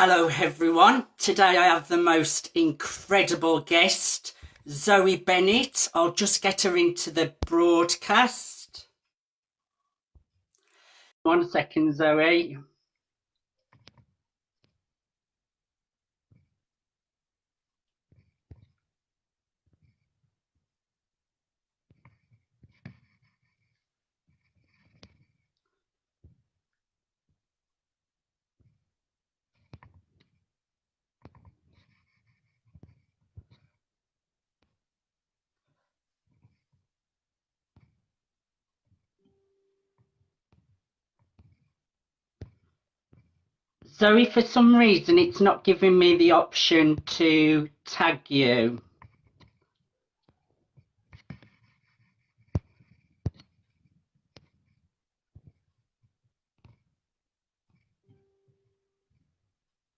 Hello everyone, today I have the most incredible guest, Zoe Bennett. I'll just get her into the broadcast. 1 second, Zoe. Zoe, for some reason it's not giving me the option to tag you.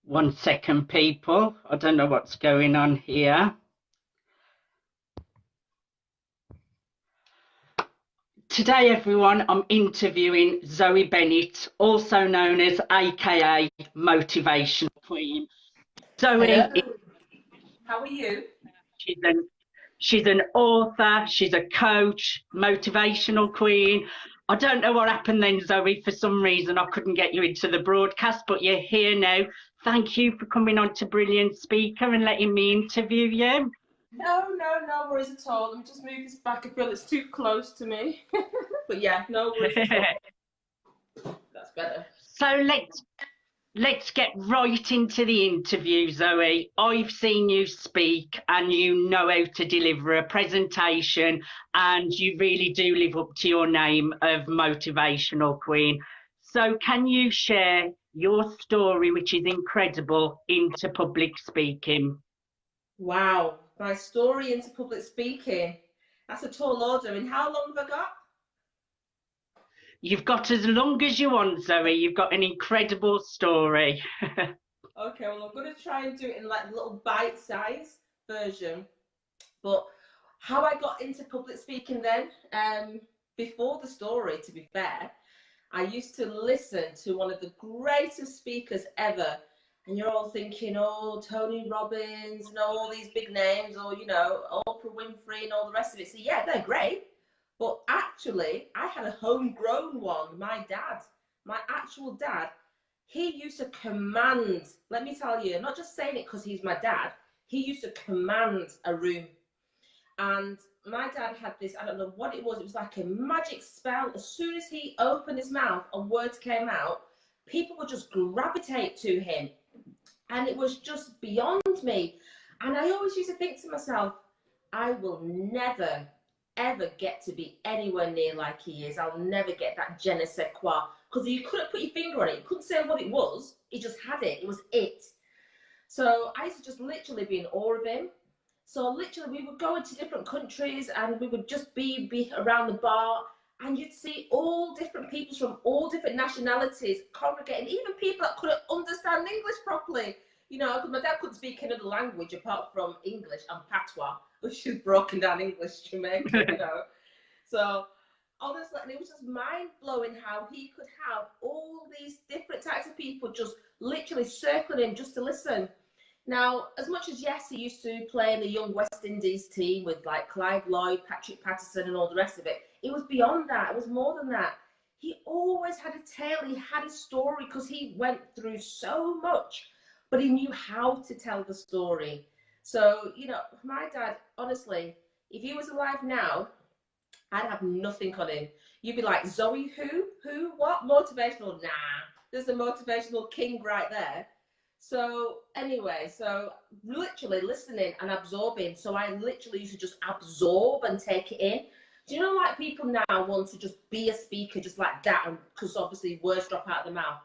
One second, people. I don't know what's going on here. Today, everyone, I'm interviewing Zoe Bennett, also known as AKA Motivational Queen. Zoe, Hello. How are you? she's an author, she's a coach, motivational queen. I don't know what happened then, Zoe. For some reason, I couldn't get you into the broadcast, but you're here now. Thank you for coming on to Brilliant Speaker and letting me interview you. No worries at all. Let me just move this back. I feel it's too close to me. But yeah, no worries at all. That's better. So let's get right into the interview, Zoe. I've seen you speak and you know how to deliver a presentation, and you really do live up to your name of motivational queen. So can you share your story, which is incredible, into public speaking? Wow, my story into public speaking. That's a tall order. And how long have I got? You've got as long as you want, Zoe. You've got an incredible story. Okay, well, I'm going to try and do it in like a little bite-sized version. But how I got into public speaking then, before the story, to be fair, I used to listen to one of the greatest speakers ever. And you're all thinking, oh, Tony Robbins, and all these big names, or, Oprah Winfrey and all the rest of it. So, yeah, they're great. But actually, I had a homegrown one. My actual dad, he used to command, let me tell you, not just saying it because he's my dad, he used to command a room. And my dad had this, I don't know what it was like a magic spell. As soon as he opened his mouth and words came out, people would just gravitate to him. And it was just beyond me. And I always used to think to myself, I will never, ever get to be anywhere near like he is. I'll never get that je ne sais quoi. Because you couldn't put your finger on it. You couldn't say what it was. He just had it. It was it. So I used to just literally be in awe of him. So literally we would go into different countries and we would just be around the bar, and you'd see all different people from all different nationalities congregating, even people that couldn't understand English properly. Because my dad couldn't speak another language apart from English and patois, which is broken down English Jamaican, So honestly, and it was just mind-blowing how he could have all these different types of people just literally circling him just to listen. Now, as much as, yes, he used to play in the young West Indies team with like Clive Lloyd, Patrick Patterson and all the rest of it, it was beyond that. It was more than that. He always had a tale. He had a story because he went through so much, but he knew how to tell the story. So, my dad, honestly, if he was alive now, I'd have nothing on him. You'd be like, Zoe, who? Who? What? Motivational? Nah, there's a motivational king right there. So anyway, so literally listening and absorbing. So I literally used to just absorb and take it in. Do you know, like, people now want to just be a speaker just like that, and because obviously words drop out of the mouth.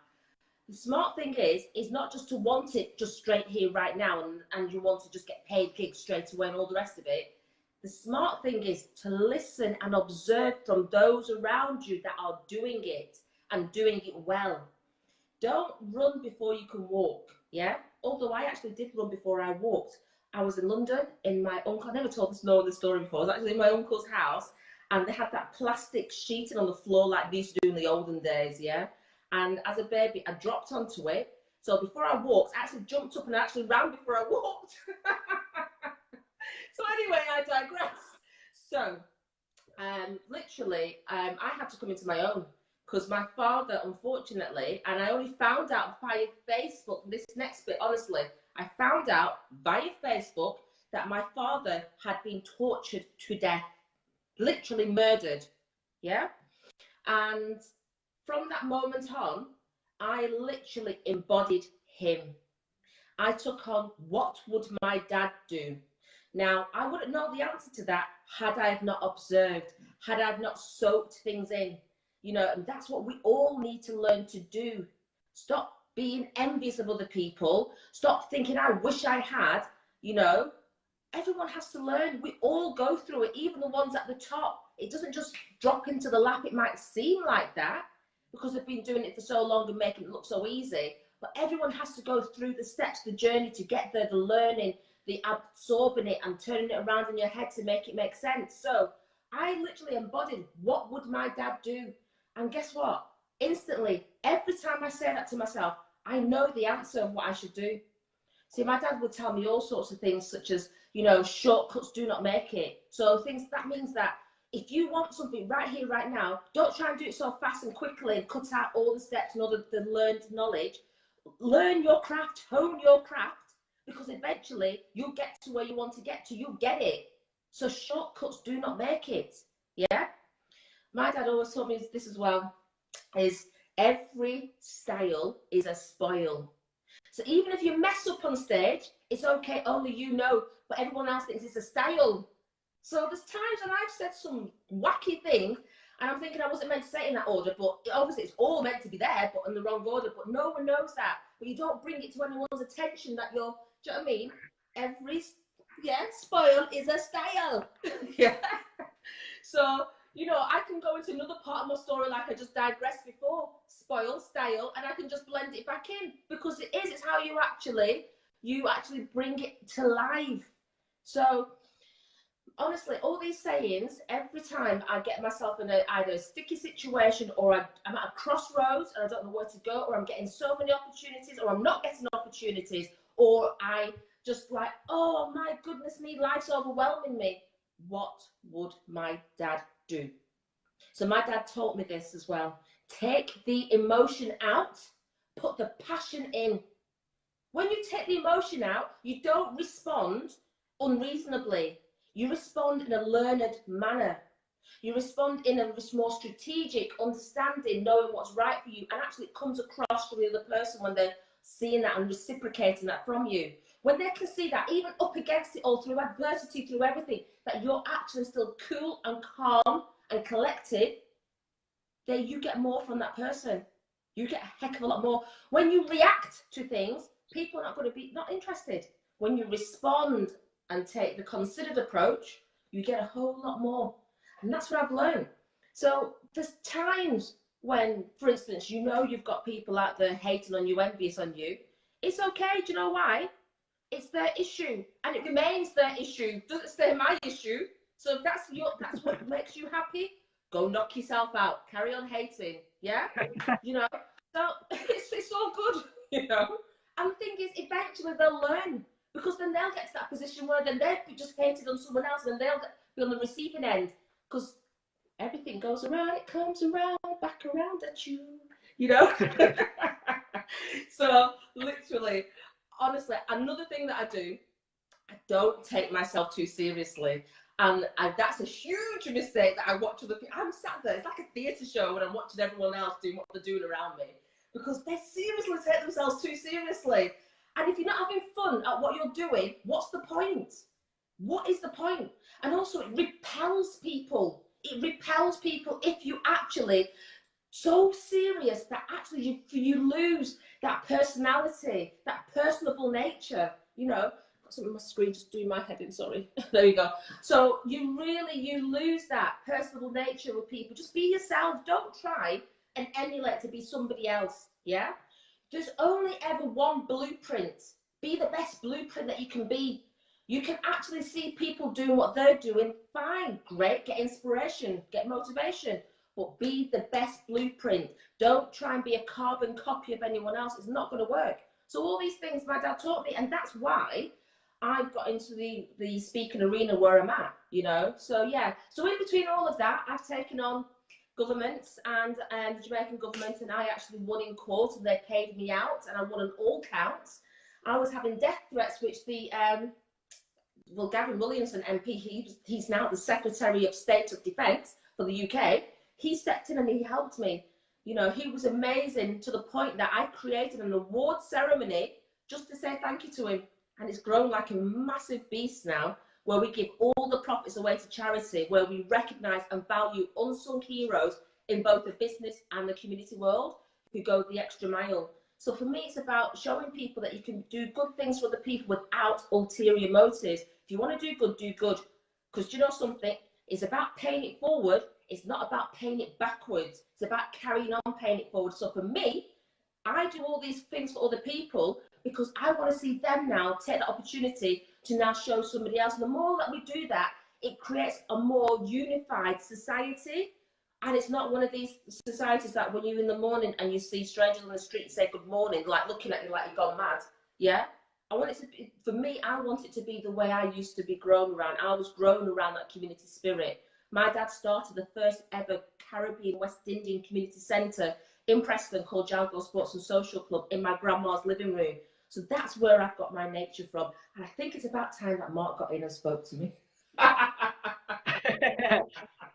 The smart thing is not just to want it just straight here right now, and you want to just get paid gigs straight away and all the rest of it. The smart thing is to listen and observe from those around you that are doing it and doing it well. Don't run before you can walk, yeah? Although I actually did run before I walked. I was in London in my uncle, I never told this story before, I was actually in my uncle's house, and they had that plastic sheeting on the floor like they used to do in the olden days, yeah? And as a baby, I dropped onto it, So before I walked, I actually jumped up and actually ran before I walked. So anyway, I digress. So literally, I had to come into my own because my father, unfortunately, and I only found out via Facebook, this next bit, honestly, I found out via Facebook that my father had been tortured to death, literally murdered. Yeah. And from that moment on, I literally embodied him. I took on, what would my dad do? Now, I wouldn't know the answer to that had I have not observed, had I have not soaked things in, you know, and that's what we all need to learn to do. Stop being envious of other people. Stop thinking, I wish I had, you know. Everyone has to learn. We all go through it, even the ones at the top. It doesn't just drop into the lap. It might seem like that because they've been doing it for so long and making it look so easy. But everyone has to go through the steps, the journey to get there, the learning, the absorbing it and turning it around in your head to make it make sense. So I literally embodied, what would my dad do? And guess what? Instantly, every time I say that to myself, I know the answer of what I should do. See, my dad would tell me all sorts of things such as, you know, shortcuts do not make it. So that means that if you want something right here, right now, don't try and do it so fast and quickly and cut out all the steps and all the learned knowledge. Learn your craft, hone your craft, because eventually you'll get to where you want to get to. You'll get it. So shortcuts do not make it. Yeah? My dad always told me this as well, is every style is a spoil. So even if you mess up on stage, it's okay, only you know, but everyone else thinks it's a style. So there's times when I've said some wacky thing, and I'm thinking I wasn't meant to say it in that order, but obviously it's all meant to be there, but in the wrong order, but no one knows that. But you don't bring it to anyone's attention that you're, do you know what I mean? Every, spoil is a style. Yeah. So, you know, I can go into another part of my story like I just digressed before, spoil, style, and I can just blend it back in because it's how you actually bring it to life. So honestly, all these sayings, every time I get myself in either a sticky situation or I'm at a crossroads and I don't know where to go, or I'm getting so many opportunities or I'm not getting opportunities, or I just like, oh my goodness me, life's overwhelming me. What would my dad do? So my dad taught me this as well. Take the emotion out, put the passion in. When you take the emotion out, you don't respond unreasonably. You respond in a learned manner. You respond in a more strategic understanding, knowing what's right for you, and actually it comes across for the other person when they're seeing that and reciprocating that from you. When they can see that, even up against it all, through adversity, through everything, that you're actually still cool and calm and collected, then you get more from that person. You get a heck of a lot more. When you react to things, people are not going to be not interested. When you respond and take the considered approach, you get a whole lot more. And that's what I've learned. So there's times when, for instance, you know you've got people out there hating on you, envious on you. It's okay. Do you know why? It's their issue, and it remains their issue. Doesn't stay my issue. So if that's what makes you happy, go knock yourself out. Carry on hating. Yeah, you know. So it's all good, you know. And the thing is, eventually they'll learn, because then they'll get to that position where then they've just hated on someone else, and they'll be on the receiving end, because everything goes around, it comes around, back around at you, you know. So literally, honestly, another thing that I do, I don't take myself too seriously. And that's a huge mistake that I watch other people. I'm sat there, it's like a theatre show when I'm watching everyone else doing what they're doing around me, because they seriously take themselves too seriously. And if you're not having fun at what you're doing, what's the point? What is the point? And also, it repels people. It repels people if you actually so serious that actually you lose that personality, that personable nature, you know. Got something on my screen just doing my head in, sorry. There you go. So you lose that personable nature with people. Just be yourself. Don't try and emulate to be somebody else, yeah? There's only ever one blueprint. Be the best blueprint that you can be. You can actually see people doing what they're doing, fine, great, get inspiration, get motivation, but be the best blueprint. Don't try and be a carbon copy of anyone else. It's not going to work. So all these things my dad taught me, and that's why I've got into the speaking arena where I'm at, you know. So yeah, so in between all of that, I've taken on governments and the Jamaican government, and I actually won in court, and they paid me out, and I won on all counts. I was having death threats, which the Gavin Williamson MP, he's now the Secretary of State of Defence for the UK. He stepped in and he helped me. You know, he was amazing, to the point that I created an award ceremony just to say thank you to him. And it's grown like a massive beast now, where we give all the profits away to charity, where we recognise and value unsung heroes in both the business and the community world who go the extra mile. So for me, it's about showing people that you can do good things for other people without ulterior motives. If you want to do good, do good. Because you know something? It's about paying it forward. It's not about paying it backwards. It's about carrying on paying it forward. So for me, I do all these things for other people because I want to see them now take the opportunity to now show somebody else. And the more that we do that, it creates a more unified society. And it's not one of these societies that when you're in the morning and you see strangers on the street and say good morning, like looking at you like you've gone mad. Yeah? I want it to be, for me, I want it to be the way I used to be grown around. I was grown around that community spirit. My dad started the first ever Caribbean West Indian community centre in Preston called Jalgo Sports and Social Club in my grandma's living room. So that's where I've got my nature from. And I think it's about time that Mark got in and spoke to me.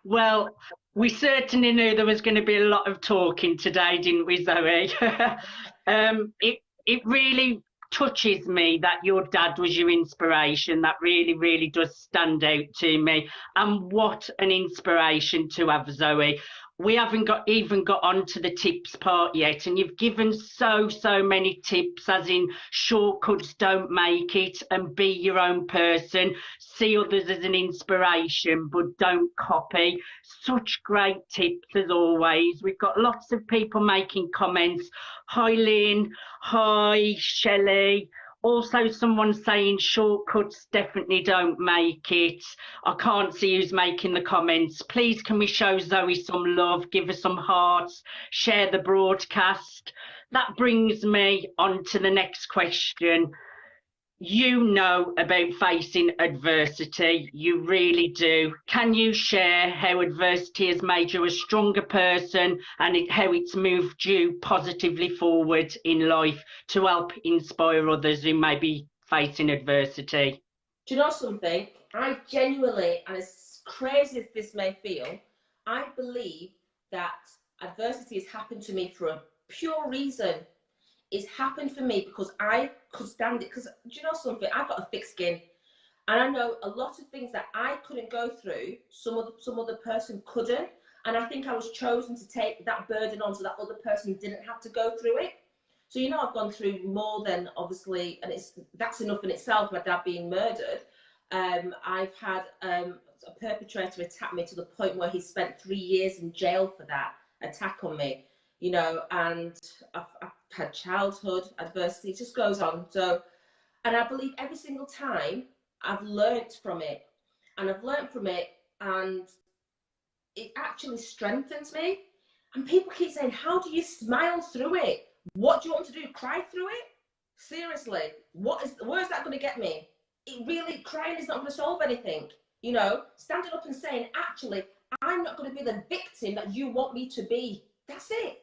Well, we certainly knew there was going to be a lot of talking today, didn't we, Zoe? It really touches me that your dad was your inspiration. That really, really does stand out to me. And what an inspiration to have, Zoe. We haven't even got onto the tips part yet, and you've given so many tips, as in shortcuts don't make it, and be your own person, see others as an inspiration but don't copy. Such great tips as always. We've got lots of people making comments. Hi Lynn, hi Shelley. Also someone saying shortcuts definitely don't make it. I can't see who's making the comments. Please can we show Zoe some love, give her some hearts, share the broadcast. That brings me on to the next question. You know about facing adversity, you really do. Can you share how adversity has made you a stronger person and how it's moved you positively forward in life to help inspire others who may be facing adversity? Do you know something? I genuinely, and as crazy as this may feel, I believe that adversity has happened to me for a pure reason. It's happened for me because I could stand it. Because do you know something? I've got a thick skin, and I know a lot of things that I couldn't go through, some other person couldn't. And I think I was chosen to take that burden on so that other person didn't have to go through it. So you know, I've gone through more than obviously, and that's enough in itself. My dad being murdered. I've had a perpetrator attack me to the point where he spent 3 years in jail for that attack on me. You know, and I've had childhood adversity. It just goes on. So, and I believe every single time I've learnt from it, and it actually strengthens me. And people keep saying, how do you smile through it? What do you want to do? Cry through it? Seriously, where is that going to get me? It really, crying is not going to solve anything. You know, standing up and saying, actually, I'm not going to be the victim that you want me to be. That's it.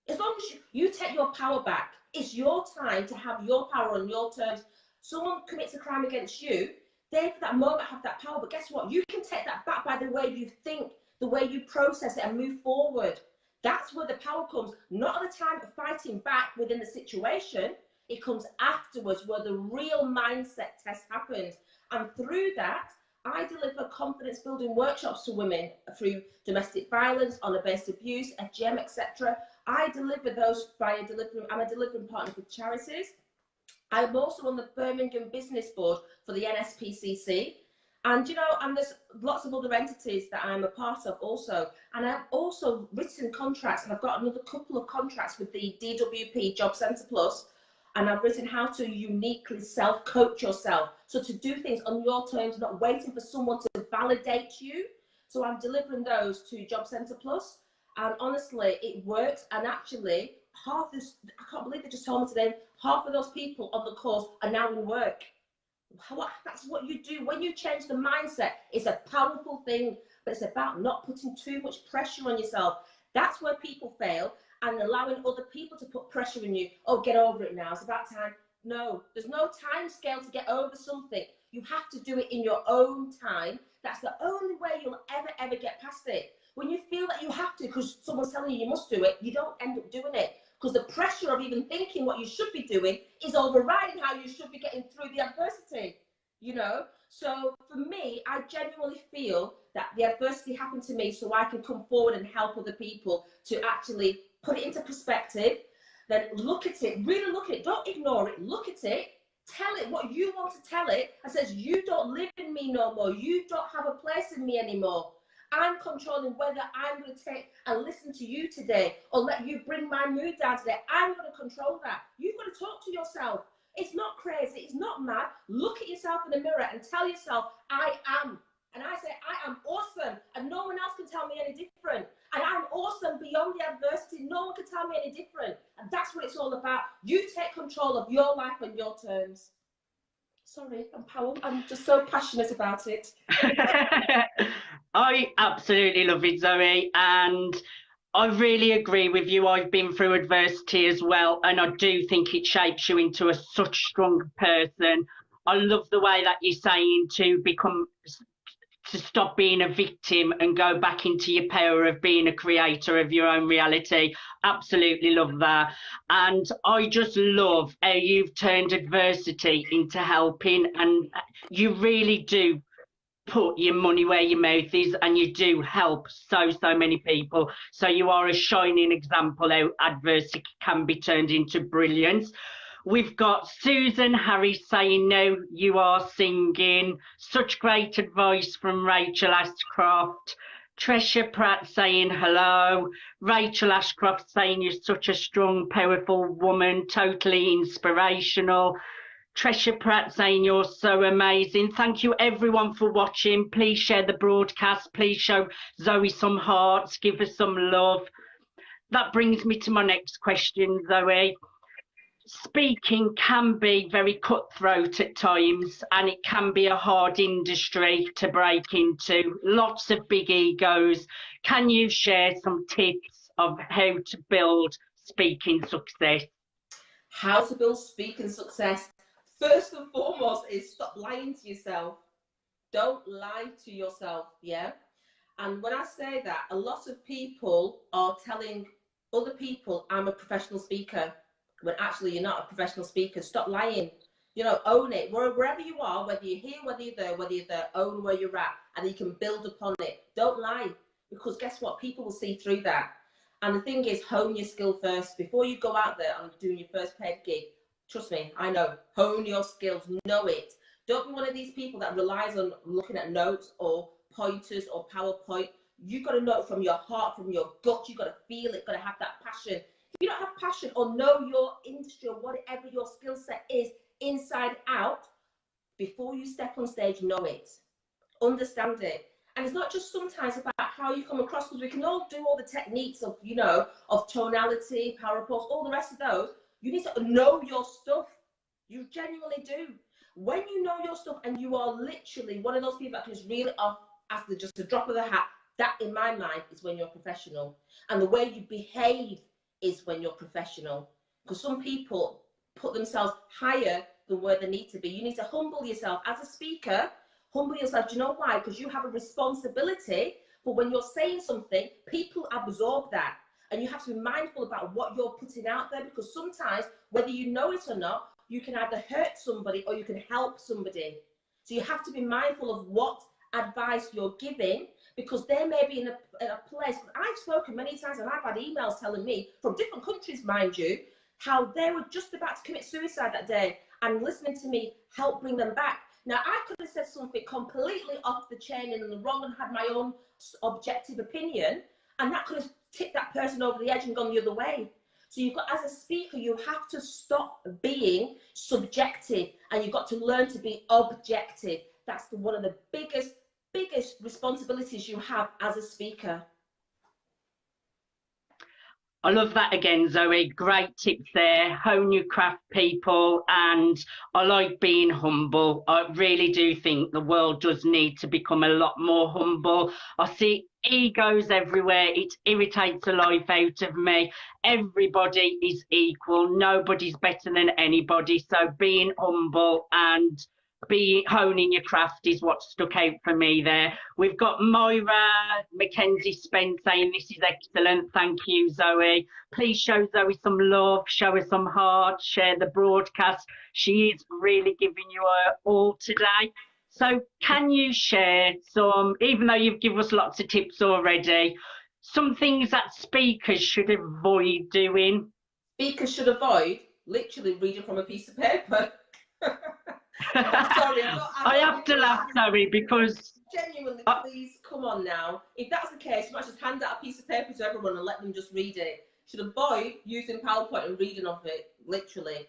As long as you take your power back, it's your time to have your power on your terms. Someone commits a crime against you, they for that moment have that power, but guess what? You can take that back by the way you think, the way you process it and move forward. That's where the power comes, not at the time of fighting back within the situation. It comes afterwards where the real mindset test happens. And through that, I deliver confidence building workshops to women through domestic violence, honour-based abuse, FGM, etc. I deliver those via delivering. I'm a delivering partner for charities. I'm also on the Birmingham Business Board for the NSPCC. And, you know, and there's lots of other entities that I'm a part of also. And I've also written contracts, and I've got another couple of contracts with the DWP Job Centre Plus. And I've written how to uniquely self-coach yourself. So to do things on your terms, not waiting for someone to validate you. So I'm delivering those to Job Centre Plus. And honestly, it works. And actually, half this, I can't believe they just told me today, half of those people on the course are now in work. That's what you do. When you change the mindset, it's a powerful thing, but it's about not putting too much pressure on yourself. That's where people fail, and allowing other people to put pressure on you. Oh, get over it now. It's about time. No, there's no time scale to get over something. You have to do it in your own time. That's the only way you'll ever get past it. When you feel that you have to because someone's telling you you must do it, you don't end up doing it. Because the pressure of even thinking what you should be doing is overriding how you should be getting through the adversity, you know? So for me, I genuinely feel that the adversity happened to me so I can come forward and help other people to actually put it into perspective, then look at it, really look at it, don't ignore it, look at it, tell it what you want to tell it, and says, you don't live in me no more, you don't have a place in me anymore. I'm controlling whether I'm going to take and listen to you today or let you bring my mood down today. I'm going to control that. You've got to talk to yourself. It's not crazy. It's not mad. Look at yourself in the mirror and tell yourself, I am. And I say, I am awesome. And no one else can tell me any different. And I'm awesome beyond the adversity. No one can tell me any different. And that's what it's all about. You take control of your life on your terms. Sorry, I'm just so passionate about it. I absolutely love it, Zoe, and I really agree with you. I've been through adversity as well, and I do think it shapes you into such a strong person. I love the way that you're saying to stop being a victim and go back into your power of being a creator of your own reality. Absolutely love that. And I just love how you've turned adversity into helping, and you really do put your money where your mouth is, and you do help so many people. So you are a shining example how adversity can be turned into brilliance. We've got Susan Harris saying, no, you are singing. Such great advice from Rachel Ashcroft. Tresha Pratt saying hello. Rachel Ashcroft saying you're such a strong, powerful woman, totally inspirational. Tresha Pratt saying you're so amazing. Thank you everyone for watching. Please share the broadcast. Please show Zoe some hearts. Give her some love. That brings me to my next question, Zoe. Speaking can be very cutthroat at times, and it can be a hard industry to break into. Lots of big egos. Can you share some tips of how to build speaking success? How to build speaking success. First and foremost is stop lying to yourself. Don't lie to yourself, yeah? And when I say that, a lot of people are telling other people, I'm a professional speaker, when actually you're not a professional speaker. Stop lying. You know, own it. Wherever you are, whether you're here, whether you're there, own where you're at, and you can build upon it. Don't lie, because guess what? People will see through that. And the thing is, hone your skill first. Before you go out there and doing your first paid gig, trust me, I know, hone your skills, know it. Don't be one of these people that relies on looking at notes or pointers or PowerPoint. You've got to know it from your heart, from your gut. You've got to feel it, got to have that passion. If you don't have passion or know your industry or whatever your skill set is inside out, before you step on stage, know it, understand it. And it's not just sometimes about how you come across, because we can all do all the techniques of, you know, of tonality, power pose, all the rest of those. You need to know your stuff. You genuinely do. When you know your stuff and you are literally one of those people that can just reel it off after just a drop of the hat, that in my mind is when you're professional. And the way you behave is when you're professional. Because some people put themselves higher than where they need to be. You need to humble yourself as a speaker. Humble yourself. Do you know why? Because you have a responsibility for when you're saying something, people absorb that. And you have to be mindful about what you're putting out there, because sometimes, whether you know it or not, you can either hurt somebody or you can help somebody. So you have to be mindful of what advice you're giving, because they may be in a place. I've spoken many times and I've had emails telling me from different countries, mind you, how they were just about to commit suicide that day, and listening to me help bring them back. Now, I could have said something completely off the chain and in the wrong and had my own objective opinion, and that could have tipped that person over the edge and gone the other way. So you've got, as a speaker, you have to stop being subjective, and you've got to learn to be objective. That's one of the biggest responsibilities you have as a speaker. I love that again, Zoe. Great tips there. Hone your craft, people. And I like being humble. I really do think the world does need to become a lot more humble. I see egos everywhere. It irritates the life out of me. Everybody is equal. Nobody's better than anybody. So being humble and be honing your craft is what stuck out for me there. We've got Moira Mackenzie Spence saying this is excellent. Thank you, Zoe. Please show Zoe some love, show her some heart, share the broadcast. She is really giving you her all today. So can you share some, even though you've given us lots of tips already, some things that speakers should avoid doing? Speakers should avoid literally reading from a piece of paper. Sorry, I have to laugh, Zoe, because genuinely, please, come on now. If that's the case, you might just hand out a piece of paper to everyone and let them just read it. Should avoid using PowerPoint and reading of it, literally.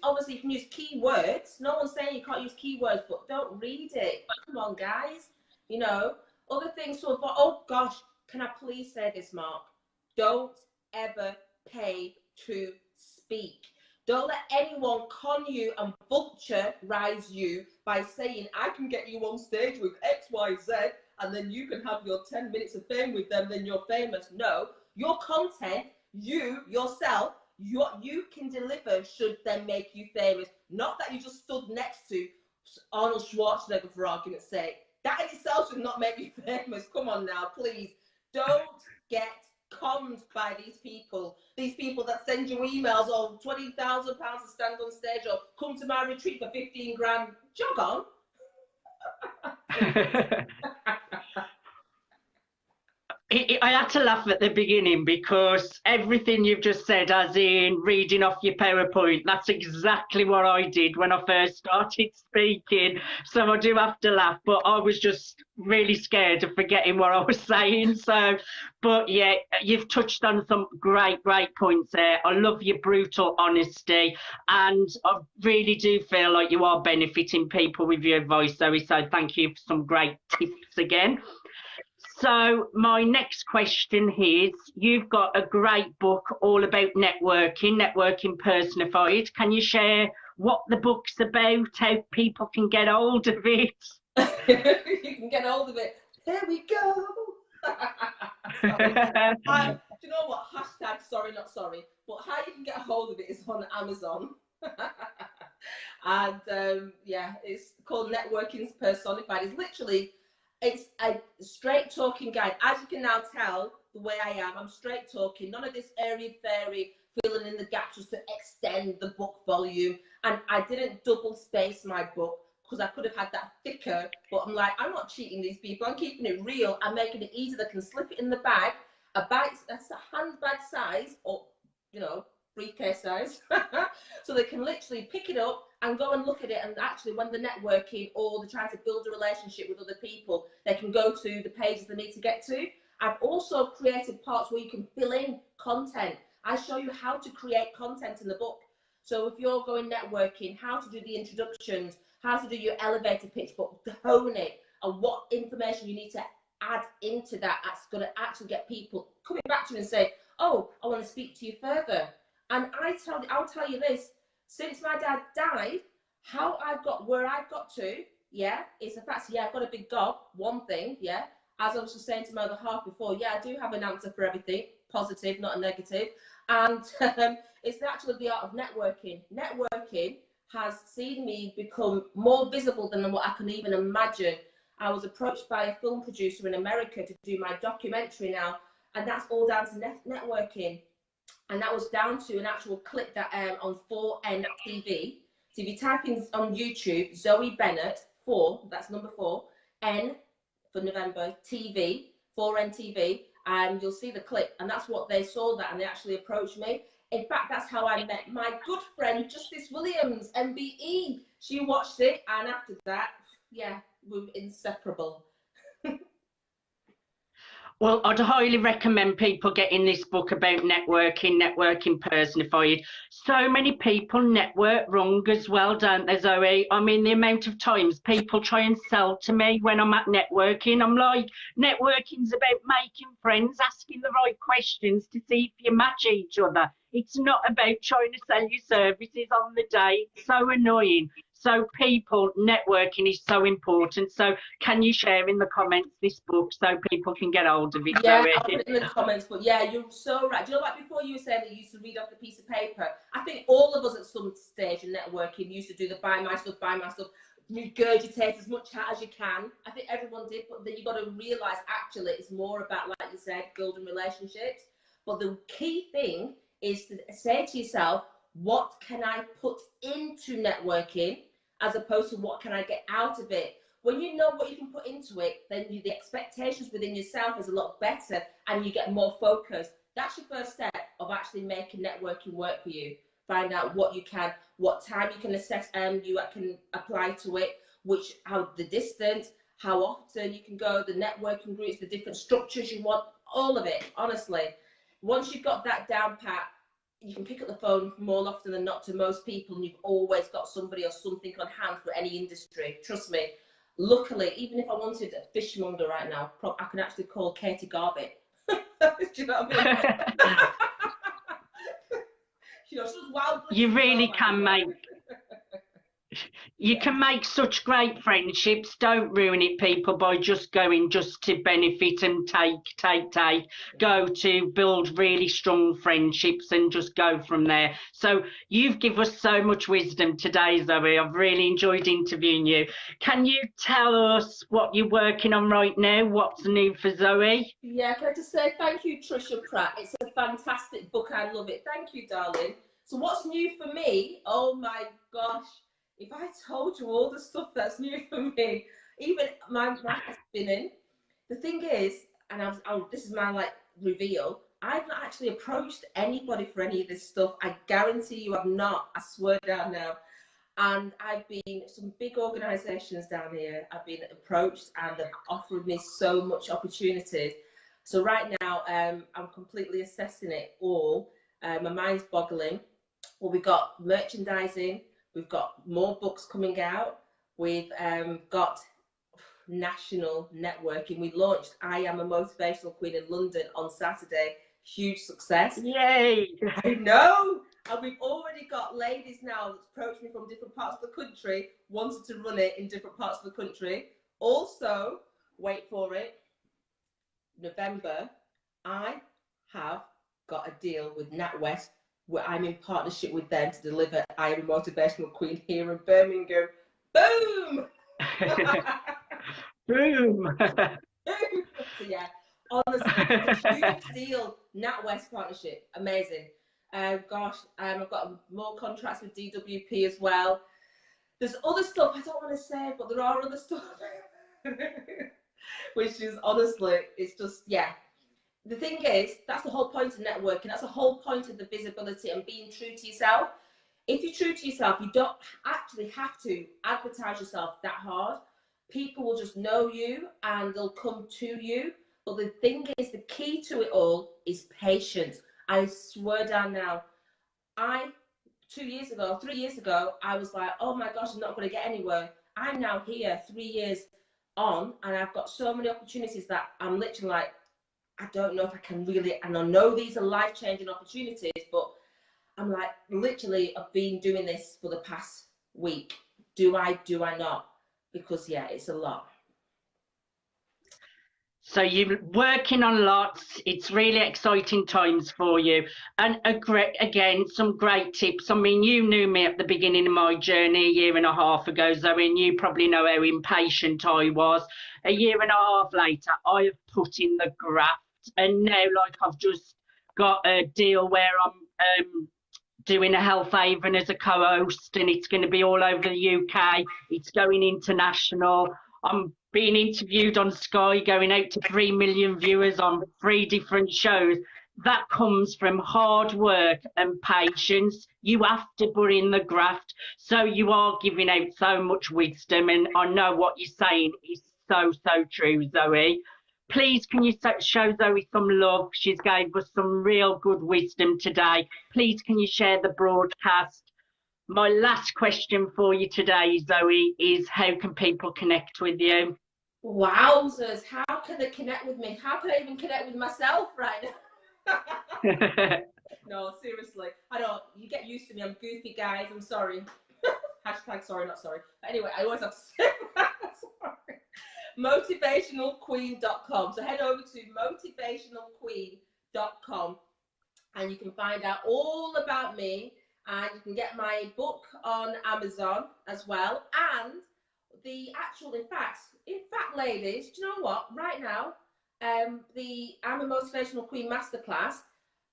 Obviously, you can use keywords. No one's saying you can't use keywords, but don't read it. Come on, guys. You know, other things to avoid. Oh, gosh, can I please say this, Mark? Don't ever pay to speak. Don't let anyone con you and vulturize you by saying, I can get you on stage with X, Y, Z, and then you can have your 10 minutes of fame with them, then you're famous. No, your content, you, yourself, what you can deliver should then make you famous. Not that you just stood next to Arnold Schwarzenegger, for argument's sake. That in itself should not make you famous. Come on now, please. Don't get conned by these people that send you emails of £20,000 to stand on stage, or come to my retreat for 15 grand. Jog on. I had to laugh at the beginning because everything you've just said, as in reading off your PowerPoint, that's exactly what I did when I first started speaking. So I do have to laugh, but I was just really scared of forgetting what I was saying. So, but yeah, you've touched on some great points there. I love your brutal honesty, and I really do feel like you are benefiting people with your advice, Zoe. So thank you for some great tips again. So my next question is, you've got a great book all about networking personified. Can you share what the book's about, how people can get hold of it? You can get hold of it. There we go. Do you know what? Hashtag sorry, not sorry. But how you can get hold of it is on Amazon. And yeah, it's called Networking Personified. It's literally, it's a straight talking guide. As you can now tell, the way I am, I'm straight talking. None of this airy fairy filling in the gaps just to extend the book volume. And I didn't double space my book because I could have had that thicker. But I'm like, I'm not cheating these people. I'm keeping it real. I'm making it easy. They can slip it in the bag. A bag that's a handbag size, or you know, briefcase size. So they can literally pick it up and go and look at it, and actually when they're networking or they're trying to build a relationship with other people, they can go to the pages they need to get to. I've also created parts where you can fill in content. I show you how to create content in the book. So if you're going networking, how to do the introductions, how to do your elevator pitch, but to hone it, and what information you need to add into that that's going to actually get people coming back to you and say, oh, I want to speak to you further. And I'll tell you this, since my dad died, how I've got where I've got to, yeah, is the fact, yeah, I've got a big gob, one thing, yeah. As I was just saying to my other half before, yeah, I do have an answer for everything, positive, not a negative. And it's actually the art of networking. Networking has seen me become more visible than what I can even imagine. I was approached by a film producer in America to do my documentary now, and that's all down to networking. And that was down to an actual clip that on 4N TV. So if you type in on YouTube, Zoe Bennett, 4, that's number 4, N for November, TV, 4N TV, and you'll see the clip. And that's what they saw that, and they actually approached me. In fact, that's how I met my good friend, Justice Williams, MBE. She watched it, and after that, yeah, we were inseparable. Well, I'd highly recommend people getting this book about networking, networking personified. So many people network wrong as well, don't they, Zoe? I mean, the amount of times people try and sell to me when I'm at networking, I'm like, networking's about making friends, asking the right questions to see if you match each other. It's not about trying to sell your services on the day. It's so annoying. So people, networking is so important. So can you share in the comments this book so people can get hold of it, Yeah, Zoe? I'll put it in the comments. But yeah, you're so right. Do you know, like before you were saying that you used to read off the piece of paper? I think all of us at some stage in networking used to do the buy my stuff, regurgitate as much as you can. I think everyone did, but then you got to realize actually it's more about, like you said, building relationships. But the key thing is to say to yourself, what can I put into networking as opposed to what can I get out of it? When you know what you can put into it, then the expectations within yourself is a lot better and you get more focused. That's your first step of actually making networking work for you. Find out what you can, what time you can assess, you can apply to it, how the distance, how often you can go, the networking groups, the different structures you want, all of it, honestly. Once you've got that down pat, you can pick up the phone more often than not to most people, and you've always got somebody or something on hand for any industry. Trust me. Luckily, even if I wanted a fishmonger right now, I can actually call Katie Garbett. Do you know what I mean? She was wild. You really can make. You can make such great friendships. Don't ruin it, people, by just going just to benefit and take. Go to build really strong friendships and just go from there. So you've given us so much wisdom today, Zoe. I've really enjoyed interviewing you. Can you tell us what you're working on right now? What's new for Zoe? Yeah, can I just say thank you, Trisha Pratt. It's a fantastic book. I love it. Thank you, darling. So what's new for me? Oh my gosh. If I told you all the stuff that's new for me, even my spinning. The thing is, and this is my reveal. I've not actually approached anybody for any of this stuff. I guarantee you, I've not. I swear down now. And I've been some big organisations down here. I've been approached and they've offered me so much opportunities. So right now, I'm completely assessing it all. My mind's boggling. Well, we've got merchandising. We've got more books coming out. We've got national networking. We launched I Am a Motivational Queen in London on Saturday. Huge success. Yay! I know. And we've already got ladies now that approach me from different parts of the country, wanting to run it in different parts of the country. Also, wait for it, November, I have got a deal with NatWest where I'm in partnership with them to deliver I Am a Motivational Queen here in Birmingham. Boom! Boom! So yeah, honestly, it's a huge deal. NatWest partnership, amazing. Gosh, I've got more contracts with DWP as well. There's other stuff I don't want to say, but there are other stuff, which is honestly, it's just, yeah. The thing is, that's the whole point of networking. That's the whole point of the visibility and being true to yourself. If you're true to yourself, you don't actually have to advertise yourself that hard. People will just know you and they'll come to you. But the thing is, the key to it all is patience. I swear down now, 3 years ago, I was like, oh my gosh, I'm not going to get anywhere. I'm now here 3 years on, and I've got so many opportunities that I'm literally like, I don't know if I can really, and I know these are life-changing opportunities, but I'm like, literally, I've been doing this for the past week. Do I not? Because yeah, it's a lot. So you're working on lots. It's really exciting times for you. And again, some great tips. I mean, you knew me at the beginning of my journey a year and a half ago, Zoe, and you probably know how impatient I was. A year and a half later, I have put in the graft. And now, like, I've just got a deal where I'm doing a Health Haven as a co-host, and it's going to be all over the UK. It's going international. I'm being interviewed on Sky, going out to 3 million viewers on 3 different shows. That comes from hard work and patience. You have to put in the graft. So you are giving out so much wisdom, and I know what you're saying is so true, Zoe. please can you show Zoe some love? She's gave us some real good wisdom today. Please can you share the broadcast? My last question for you today, Zoe, is how can people connect with you? Wowzers, how can they connect with me? How can I even connect with myself right now? No, seriously. I don't, you get used to me. I'm goofy, guys. I'm sorry. Hashtag sorry, not sorry. But anyway, I always have to say that. Sorry. Motivationalqueen.com. So head over to motivationalqueen.com and you can find out all about me, and you can get my book on Amazon as well. And the actual, in fact, ladies, do you know what? Right now, the I'm a Motivational Queen Masterclass,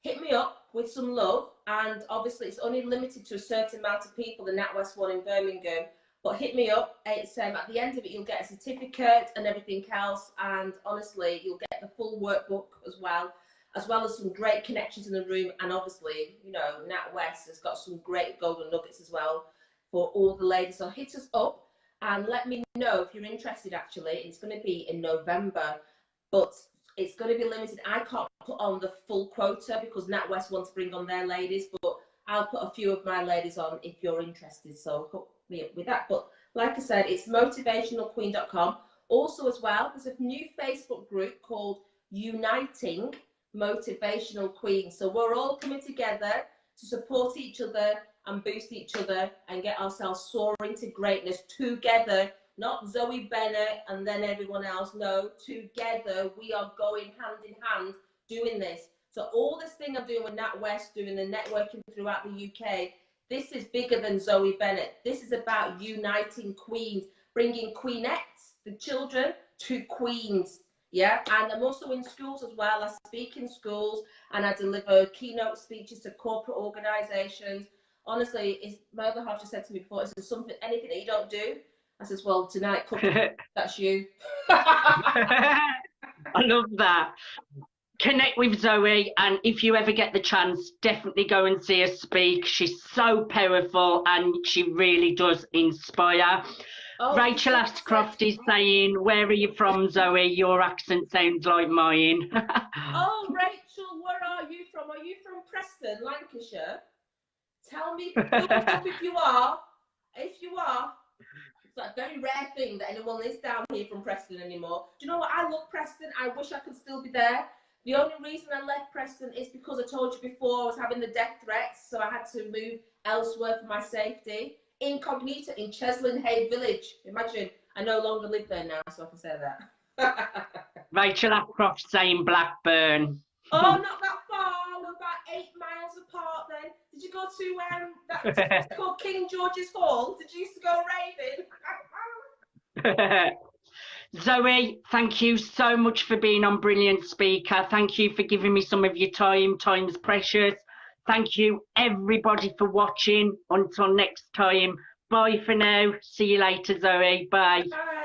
hit me up with some love, and obviously it's only limited to a certain amount of people, the NatWest one in Birmingham, but hit me up. It's at the end of it you'll get a certificate and everything else, and honestly you'll get the full workbook as well as some great connections in the room. And obviously, you know, NatWest has got some great golden nuggets as well for all the ladies. So hit us up and let me know if you're interested. Actually, it's going to be in November, but it's going to be limited. I can't put on the full quota because NatWest wants to bring on their ladies, but I'll put a few of my ladies on if you're interested. So hook me up with that. But like I said, it's motivationalqueen.com. Also as well, there's a new Facebook group called Uniting Motivational Queens. So we're all coming together to support each other and boost each other and get ourselves soaring to greatness together. Not Zoe Bennett and then everyone else. No, together we are going hand in hand doing this. So all this thing I'm doing with NatWest, doing the networking throughout the UK, this is bigger than Zoe Bennett. This is about uniting queens, bringing queenettes, the children, to queens. Yeah, and I'm also in schools as well. I speak in schools and I deliver keynote speeches to corporate organisations. Honestly, my other half just said to me before, is there something, anything that you don't do? I says, well, tonight, cooking, that's you. I love that. Connect with Zoe, and if you ever get the chance, definitely go and see her speak. She's so powerful and she really does inspire. Oh, Rachel Ashcroft is saying, where are you from, Zoe? Your accent sounds like mine. Oh, Rachel, where are you from? Are you from Preston, Lancashire? Tell me if you are. If you are, it's a very rare thing that anyone is down here from Preston anymore. Do you know what? I love Preston. I wish I could still be there. The only reason I left Preston is because I told you before I was having the death threats, so I had to move elsewhere for my safety. Incognito in Cheslin Hay Village. Imagine, I no longer live there now, so I can say that. Rachel Ashcroft saying Blackburn. Oh, not that far. We're about 8 miles apart then. Did you go to that called King George's Hall? Did you used to go raving? Zoe, thank you so much for being on Brilliant Speaker. Thank you for giving me some of your time. Time's precious. Thank you, everybody, for watching. Until next time, bye for now. See you later, Zoe. Bye. Bye.